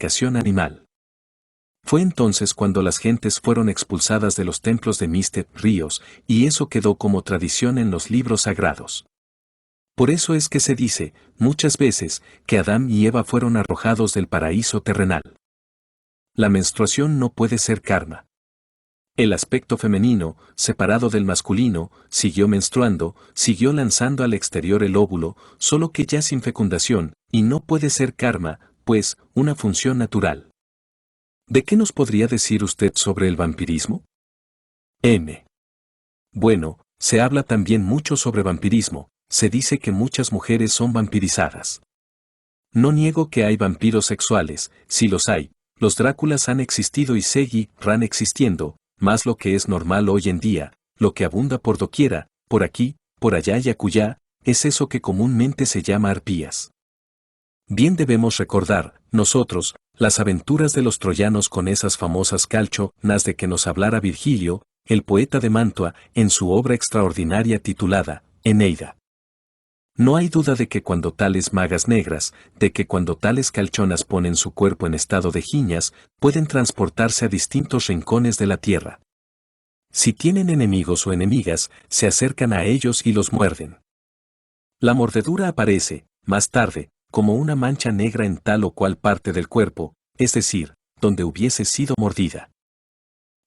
domesticación animal. Fue entonces cuando las gentes fueron expulsadas de los templos de Miste, ríos, y eso quedó como tradición en los libros sagrados. Por eso es que se dice, muchas veces, que Adán y Eva fueron arrojados del paraíso terrenal. La menstruación no puede ser karma. El aspecto femenino, separado del masculino, siguió menstruando, siguió lanzando al exterior el óvulo, solo que ya sin fecundación, y no puede ser karma, pues, una función natural. ¿De qué nos podría decir usted sobre el vampirismo? Bueno, se habla también mucho sobre vampirismo, se dice que muchas mujeres son vampirizadas. No niego que hay vampiros sexuales, si los hay, los Dráculas han existido y seguirán existiendo, más lo que es normal hoy en día, lo que abunda por doquiera, por aquí, por allá y acullá, es eso que comúnmente se llama arpías. Bien debemos nosotros, las aventuras de los troyanos con esas famosas calchonas de que nos hablara Virgilio, el poeta de Mantua, en su obra extraordinaria titulada Eneida. No hay duda de que cuando tales magas negras, de que cuando tales calchonas ponen su cuerpo en estado de jiñas, pueden transportarse a distintos rincones de la tierra. Si tienen enemigos o enemigas, se acercan a ellos y los muerden. La mordedura aparece, más tarde, como una mancha negra en tal o cual parte del cuerpo, es decir, donde hubiese sido mordida.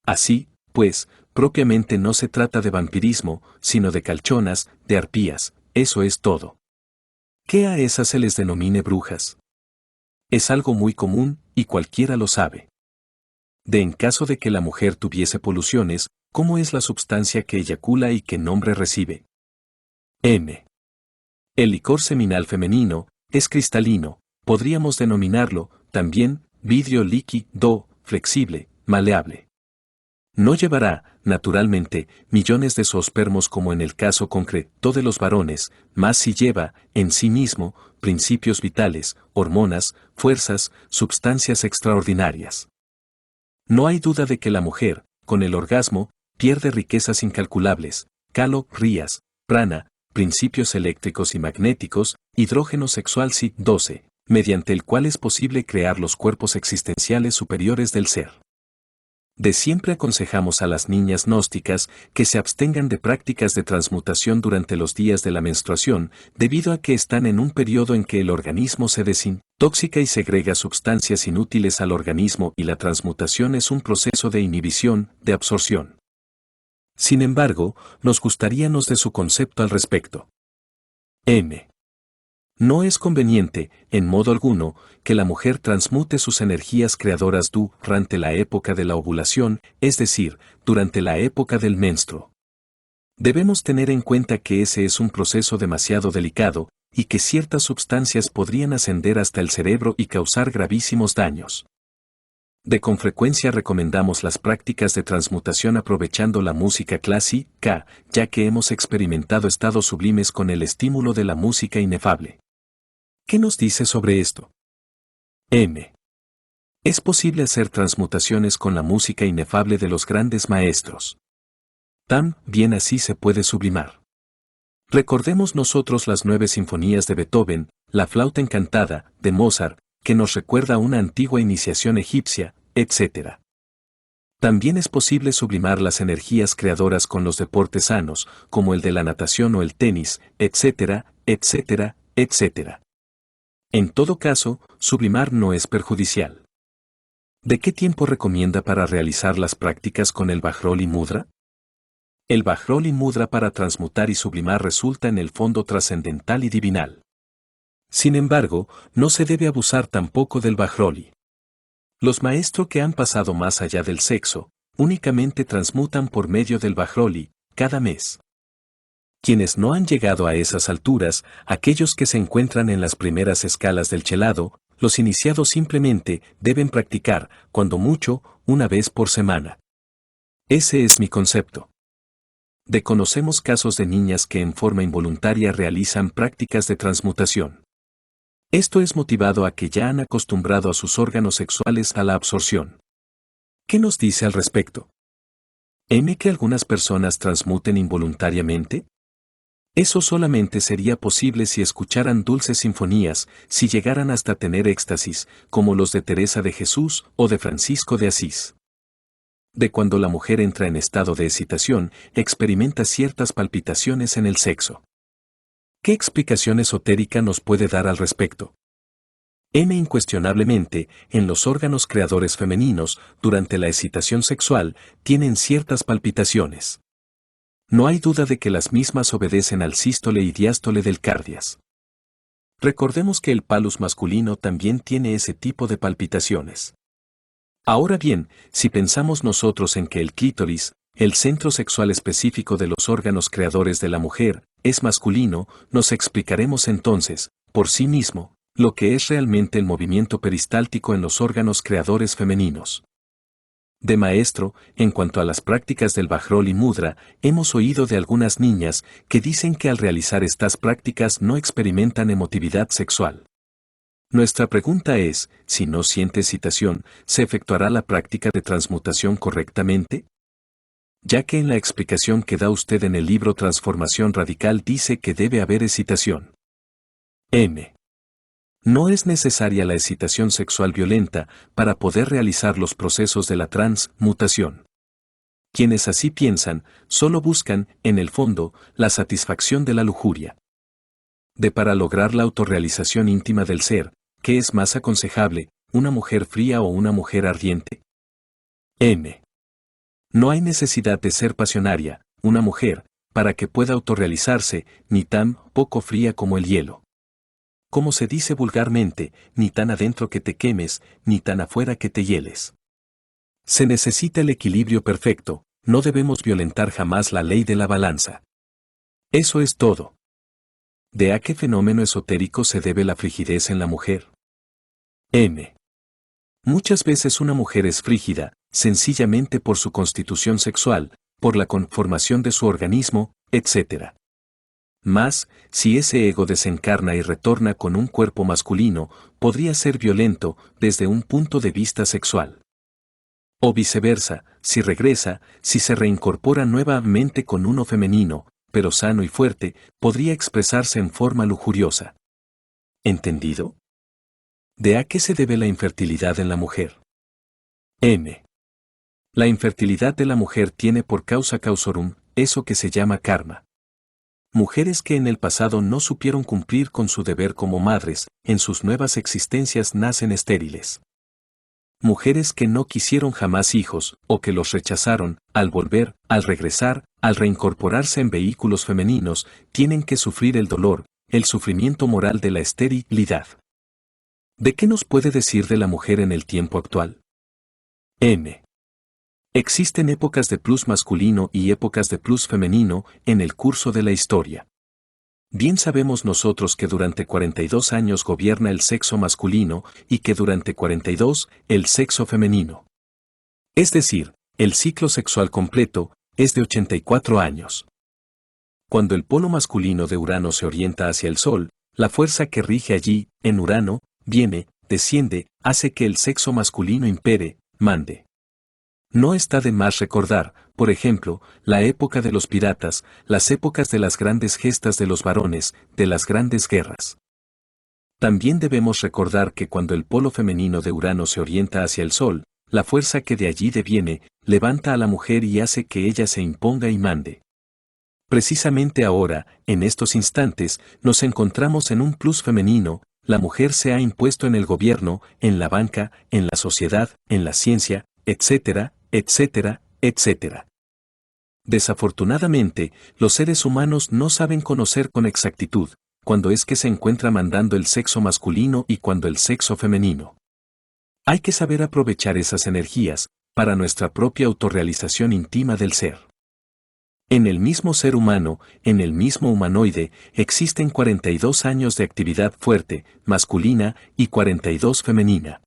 Así, pues, propiamente no se trata de vampirismo, sino de calchonas, de arpías, eso es todo. ¿Qué a esas se les denomine brujas? Es algo muy común, y cualquiera lo sabe. En caso de que la mujer tuviese poluciones, ¿cómo es la substancia que eyacula y qué nombre recibe? El licor seminal femenino, es cristalino, podríamos denominarlo, también, vidrio líquido, flexible, maleable. No llevará, naturalmente, millones de zoospermos como en el caso concreto de los varones, mas sí lleva, en sí mismo, principios vitales, hormonas, fuerzas, substancias extraordinarias. No hay duda de que la mujer, con el orgasmo, pierde riquezas incalculables, calorías, prana, principios eléctricos y magnéticos, hidrógeno sexual SI-12, mediante el cual es posible crear los cuerpos existenciales superiores del ser. De siempre aconsejamos a las niñas gnósticas que se abstengan de prácticas de transmutación durante los días de la menstruación, debido a que están en un periodo en que el organismo se desintoxica y segrega sustancias inútiles al organismo y la transmutación es un proceso de inhibición, de absorción. Sin embargo, nos gustaría nos de su concepto al respecto. No es conveniente, en modo alguno, que la mujer transmute sus energías creadoras durante la época de la ovulación, es decir, durante la época del menstruo. Debemos tener en cuenta que ese es un proceso demasiado delicado, y que ciertas sustancias podrían ascender hasta el cerebro y causar gravísimos daños. Con frecuencia recomendamos las prácticas de transmutación aprovechando la música clásica, ya que hemos experimentado estados sublimes con el estímulo de la música inefable. ¿Qué nos dice sobre esto? Es posible hacer transmutaciones con la música inefable de los grandes maestros. También así se puede sublimar. Recordemos nosotros las 9 sinfonías de Beethoven, la flauta encantada, de Mozart, que nos recuerda una antigua iniciación egipcia, etc. También es posible sublimar las energías creadoras con los deportes sanos, como el de la natación o el tenis, etc., etc., etc. En todo caso, sublimar no es perjudicial. ¿De qué tiempo recomienda para realizar las prácticas con el Vajroli Mudra? El Vajroli Mudra para transmutar y sublimar resulta en el fondo trascendental y divinal. Sin embargo, no se debe abusar tampoco del Vajroli. Los maestros que han pasado más allá del sexo, únicamente transmutan por medio del Vajroli, cada mes. Quienes no han llegado a esas alturas, aquellos que se encuentran en las primeras escalas del chelado, los iniciados simplemente deben practicar, cuando mucho, una vez por semana. Ese es mi concepto. Conocemos casos de niñas que en forma involuntaria realizan prácticas de transmutación. Esto es motivado a que ya han acostumbrado a sus órganos sexuales a la absorción. ¿Qué nos dice al respecto? ¿Que algunas personas transmuten involuntariamente? Eso solamente sería posible si escucharan dulces sinfonías, si llegaran hasta tener éxtasis, como los de Teresa de Jesús o de Francisco de Asís. De cuando la mujer entra en estado de excitación, experimenta ciertas palpitaciones en el sexo. ¿Qué explicación esotérica nos puede dar al respecto? Incuestionablemente, en los órganos creadores femeninos, durante la excitación sexual, tienen ciertas palpitaciones. No hay duda de que las mismas obedecen al sístole y diástole del cardias. Recordemos que el palus masculino también tiene ese tipo de palpitaciones. Ahora bien, si pensamos nosotros en que el clítoris, el centro sexual específico de los órganos creadores de la mujer, es masculino, nos explicaremos entonces, por sí mismo, lo que es realmente el movimiento peristáltico en los órganos creadores femeninos. De maestro, en cuanto a las prácticas del Bajrol y Mudra, hemos oído de algunas niñas que dicen que al realizar estas prácticas no experimentan emotividad sexual. Nuestra pregunta es, si no siente excitación, ¿se efectuará la práctica de transmutación correctamente? Ya que en la explicación que da usted en el libro Transformación Radical dice que debe haber excitación. No es necesaria la excitación sexual violenta para poder realizar los procesos de la transmutación. Quienes así piensan, solo buscan, en el fondo, la satisfacción de la lujuria. Para lograr la autorrealización íntima del ser, ¿qué es más aconsejable, una mujer fría o una mujer ardiente? No hay necesidad de ser pasionaria, una mujer, para que pueda autorrealizarse, ni tan poco fría como el hielo. Como se dice vulgarmente, ni tan adentro que te quemes, ni tan afuera que te hieles. Se necesita el equilibrio perfecto, no debemos violentar jamás la ley de la balanza. Eso es todo. ¿De a qué fenómeno esotérico se debe la frigidez en la mujer? Muchas veces una mujer es frígida, sencillamente por su constitución sexual, por la conformación de su organismo, etc. Mas, si ese ego desencarna y retorna con un cuerpo masculino, podría ser violento desde un punto de vista sexual. O viceversa, si regresa, si se reincorpora nuevamente con uno femenino, pero sano y fuerte, podría expresarse en forma lujuriosa. ¿Entendido? ¿De a qué se debe la infertilidad en la mujer? La infertilidad de la mujer tiene por causa causorum, eso que se llama karma. Mujeres que en el pasado no supieron cumplir con su deber como madres, en sus nuevas existencias nacen estériles. Mujeres que no quisieron jamás hijos, o que los rechazaron, al volver, al regresar, al reincorporarse en vehículos femeninos, tienen que sufrir el dolor, el sufrimiento moral de la esterilidad. ¿De qué nos puede decir de la mujer en el tiempo actual? Existen épocas de plus masculino y épocas de plus femenino en el curso de la historia. Bien sabemos nosotros que durante 42 años gobierna el sexo masculino y que durante 42 el sexo femenino. Es decir, el ciclo sexual completo es de 84 años. Cuando el polo masculino de Urano se orienta hacia el Sol, la fuerza que rige allí, en Urano, viene, desciende, hace que el sexo masculino impere, mande. No está de más recordar, por ejemplo, la época de los piratas, las épocas de las grandes gestas de los varones, de las grandes guerras. También debemos recordar que cuando el polo femenino de Urano se orienta hacia el Sol, la fuerza que de allí deviene, levanta a la mujer y hace que ella se imponga y mande. Precisamente ahora, en estos instantes, nos encontramos en un plus femenino, la mujer se ha impuesto en el gobierno, en la banca, en la sociedad, en la ciencia, etcétera, etcétera, etcétera. Desafortunadamente, los seres humanos no saben conocer con exactitud, cuando es que se encuentra mandando el sexo masculino y cuando el sexo femenino. Hay que saber aprovechar esas energías, para nuestra propia autorrealización íntima del ser. En el mismo ser humano, en el mismo humanoide, existen 42 años de actividad fuerte, masculina, y 42 femenina.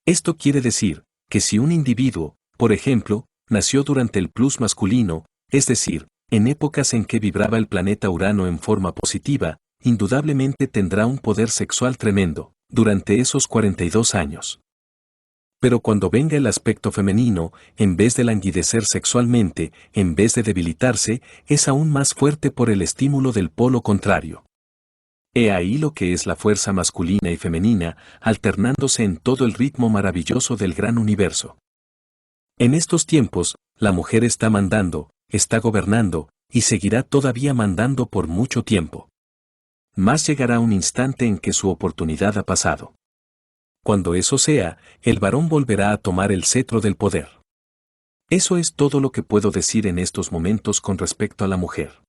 Esto quiere decir, que si un individuo, por ejemplo, nació durante el plus masculino, es decir, en épocas en que vibraba el planeta Urano en forma positiva, indudablemente tendrá un poder sexual tremendo, durante esos 42 años. Pero cuando venga el aspecto femenino, en vez de languidecer sexualmente, en vez de debilitarse, es aún más fuerte por el estímulo del polo contrario. He ahí lo que es la fuerza masculina y femenina, alternándose en todo el ritmo maravilloso del gran universo. En estos tiempos, la mujer está mandando, está gobernando, y seguirá todavía mandando por mucho tiempo. Mas llegará un instante en que su oportunidad ha pasado. Cuando eso sea, el varón volverá a tomar el cetro del poder. Eso es todo lo que puedo decir en estos momentos con respecto a la mujer.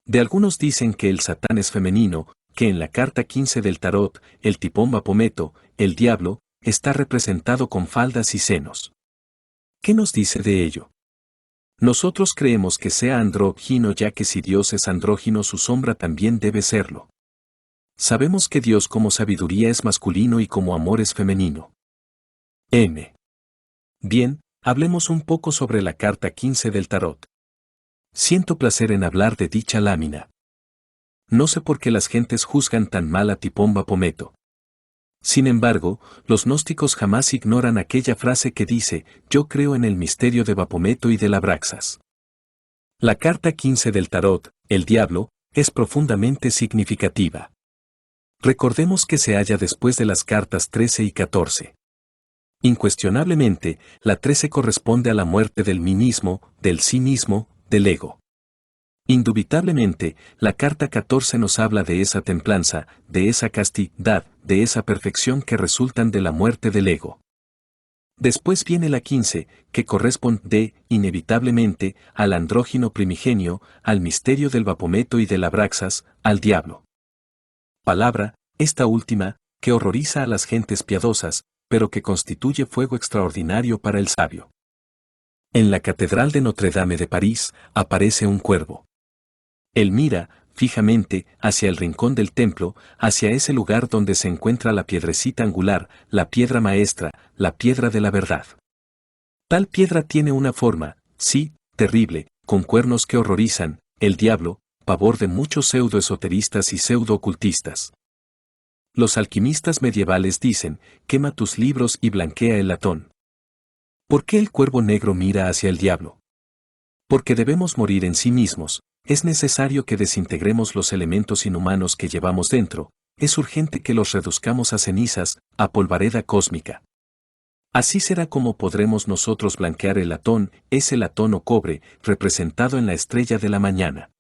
De algunos dicen que el Satán es femenino, que en la carta 15 del tarot, el tipón Bapometo, el diablo, está representado con faldas y senos. ¿Qué nos dice de ello? Nosotros creemos que sea andrógino, ya que si Dios es andrógino, su sombra también debe serlo. Sabemos que Dios como sabiduría es masculino y como amor es femenino. M. Bien, hablemos un poco sobre la carta 15 del tarot. Siento placer en hablar de dicha lámina. No sé por qué las gentes juzgan tan mal a Tipón Bapometo. Sin embargo, los gnósticos jamás ignoran aquella frase que dice: yo creo en el misterio de Bapometo y de la Abraxas. La carta 15 del tarot, el diablo, es profundamente significativa. Recordemos que se halla después de las cartas 13 y 14. Incuestionablemente, la 13 corresponde a la muerte del mí mismo, del sí mismo, del ego. Indubitablemente, la carta 14 nos habla de esa templanza, de esa castidad, de esa perfección que resultan de la muerte del ego. Después viene la 15, que corresponde, inevitablemente, al andrógino primigenio, al misterio del Bapometo y del Abraxas, al diablo. Palabra, esta última, que horroriza a las gentes piadosas, pero que constituye fuego extraordinario para el sabio. En la Catedral de Notre Dame de París, aparece un cuervo. Él mira, fijamente, hacia el rincón del templo, hacia ese lugar donde se encuentra la piedrecita angular, la piedra maestra, la piedra de la verdad. Tal piedra tiene una forma, sí, terrible, con cuernos que horrorizan, el diablo, pavor de muchos pseudoesoteristas y pseudo-ocultistas. Los alquimistas medievales dicen: quema tus libros y blanquea el latón. ¿Por qué el cuervo negro mira hacia el diablo? Porque debemos morir en sí mismos. Es necesario que desintegremos los elementos inhumanos que llevamos dentro, es urgente que los reduzcamos a cenizas, a polvareda cósmica. Así será como podremos nosotros blanquear el latón, ese latón o cobre, representado en la estrella de la mañana.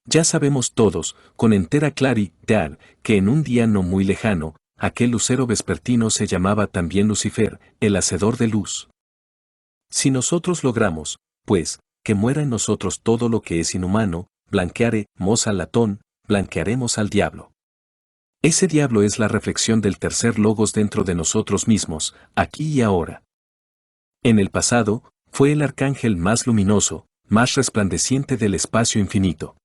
Ya sabemos todos, con entera claridad, que en un día no muy lejano, aquel lucero vespertino se llamaba también Lucifer, el hacedor de luz. Si logramos, pues, que muera en nosotros todo lo que es inhumano, blanquearemos al latón, blanquearemos al diablo. Ese diablo es la reflexión del tercer logos dentro de nosotros mismos, aquí y ahora. En el pasado, fue el arcángel más luminoso, más resplandeciente del espacio infinito.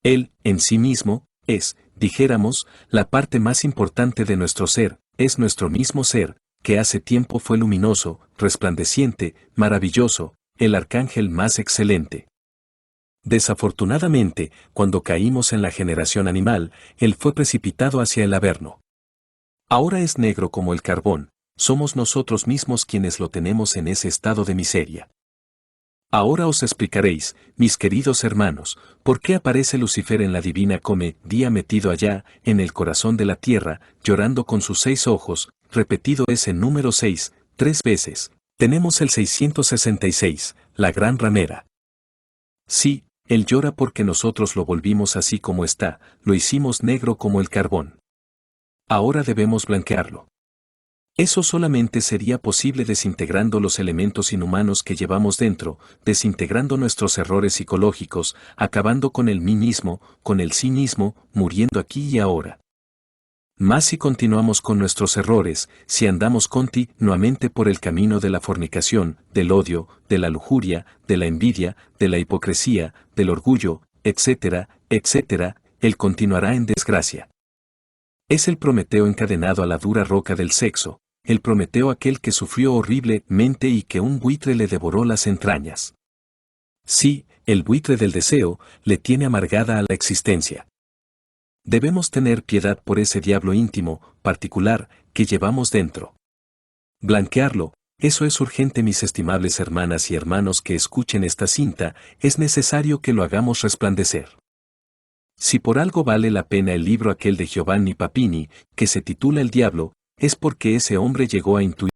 Él, en sí mismo, es, dijéramos, la parte más importante de nuestro ser, es nuestro mismo ser, que hace tiempo fue luminoso, resplandeciente, maravilloso, el arcángel más excelente. Desafortunadamente, cuando caímos en la generación animal, él fue precipitado hacia el averno. Ahora es negro como el carbón, somos nosotros mismos quienes lo tenemos en ese estado de miseria. Ahora os explicaréis, mis queridos hermanos, por qué aparece Lucifer en la divina comedia metido allá, en el corazón de la tierra, llorando con sus 6 ojos, repetido ese número 6, 3 veces. Tenemos el 666, la gran ramera. Sí, él llora porque nosotros lo volvimos así como está, lo hicimos negro como el carbón. Ahora debemos blanquearlo. Eso solamente sería posible desintegrando los elementos inhumanos que llevamos dentro, desintegrando nuestros errores psicológicos, acabando con el mí mismo, con el sí mismo, muriendo aquí y ahora. Más si continuamos con nuestros errores, si andamos continuamente por el camino de la fornicación, del odio, de la lujuria, de la envidia, de la hipocresía, del orgullo, etcétera, etcétera, él continuará en desgracia. Es el Prometeo encadenado a la dura roca del sexo, el Prometeo aquel que sufrió horriblemente y que un buitre le devoró las entrañas. Sí, el buitre del deseo le tiene amargada a la existencia. Debemos tener piedad por ese diablo íntimo, particular, que llevamos dentro. Blanquearlo, eso es urgente, mis estimables hermanas y hermanos que escuchen esta cinta, es necesario que lo hagamos resplandecer. Si por algo vale la pena el libro aquel de Giovanni Papini, que se titula El Diablo, es porque ese hombre llegó a intuir